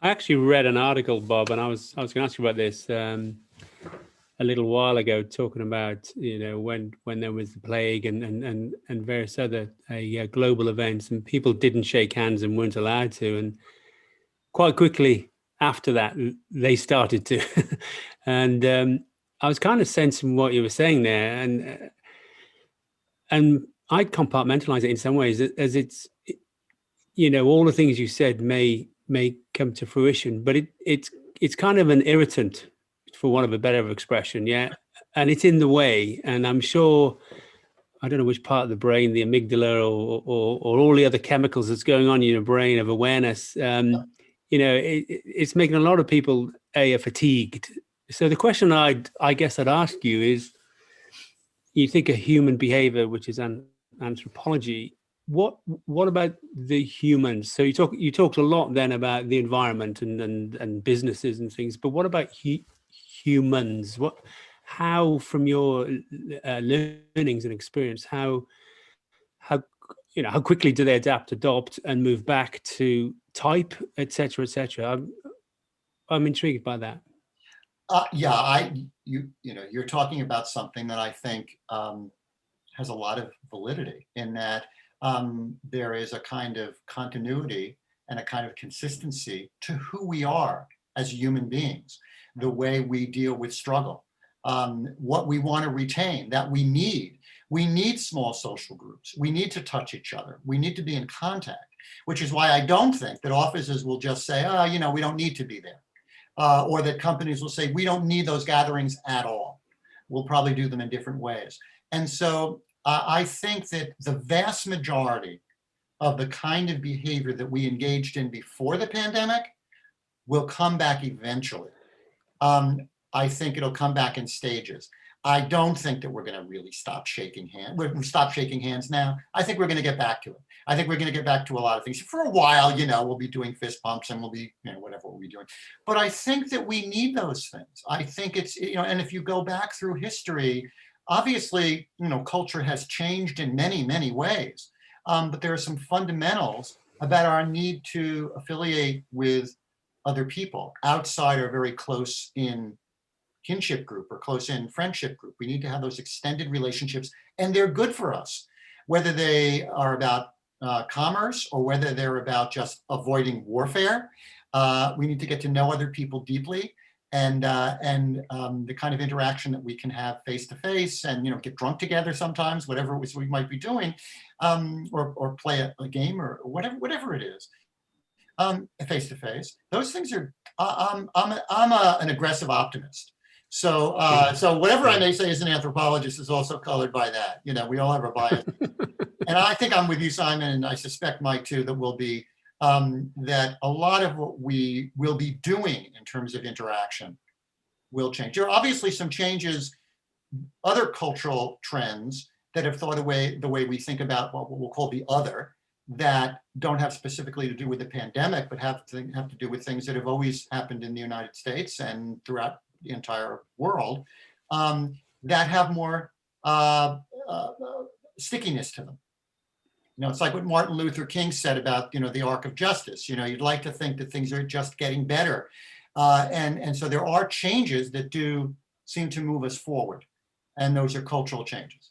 I actually read an article, Bob, and I was going to ask you about this a little while ago, talking about when there was the plague and various other global events, and people didn't shake hands and weren't allowed to, and quite quickly after that they started to, and I was kind of sensing what you were saying there, and I'd compartmentalize it in some ways as it's, all the things you said may come to fruition, but it's kind of an irritant, for want of a better expression, yeah, and it's in the way, and I'm sure, I don't know which part of the brain, the amygdala or all the other chemicals that's going on in your brain of awareness, it's making a lot of people fatigued. So the question I guess I'd ask you is, you think of human behavior, which is anthropology. What about the humans? So you talked a lot then about the environment and businesses and things, but what about humans? How from your learnings and experience, how quickly do they adapt, adopt, and move back to type, et cetera, et cetera? I'm intrigued by that. You're talking about something that I think has a lot of validity, in that there is a kind of continuity and a kind of consistency to who we are as human beings, the way we deal with struggle, what we want to retain, that we need. We need small social groups. We need to touch each other. We need to be in contact, which is why I don't think that offices will just say, we don't need to be there. Or that companies will say, we don't need those gatherings at all. We'll probably do them in different ways. And so I think that the vast majority of the kind of behavior that we engaged in before the pandemic will come back eventually. I think it'll come back in stages. I don't think that we're going to really stop shaking hands. We're going to stop shaking hands now. I think we're going to get back to it. I think we're going to get back to a lot of things. For a while, we'll be doing fist bumps and we'll be, whatever we'll be doing. But I think that we need those things. I think it's, and if you go back through history, obviously, culture has changed in many, many ways. But there are some fundamentals about our need to affiliate with other people outside our very close in kinship group or close in friendship group. We need to have those extended relationships, and they're good for us, whether they are about commerce or whether they're about just avoiding warfare. We need to get to know other people deeply, and the kind of interaction that we can have face to face, and get drunk together sometimes, whatever it was we might be doing, or play a game or whatever it is, face to face. Those things are. I'm an aggressive optimist. So whatever I may say as an anthropologist is also colored by that. We all have a bias. And I think I'm with you, Simon, and I suspect Mike too, that will be that a lot of what we will be doing in terms of interaction will change. There are obviously some changes, other cultural trends that have thought away the way we think about what we'll call the other, that don't have specifically to do with the pandemic, but have to do with things that have always happened in the United States and throughout the entire world, that have more stickiness to them. It's like what Martin Luther King said about, the arc of justice. You'd like to think that things are just getting better. And so there are changes that do seem to move us forward. And those are cultural changes.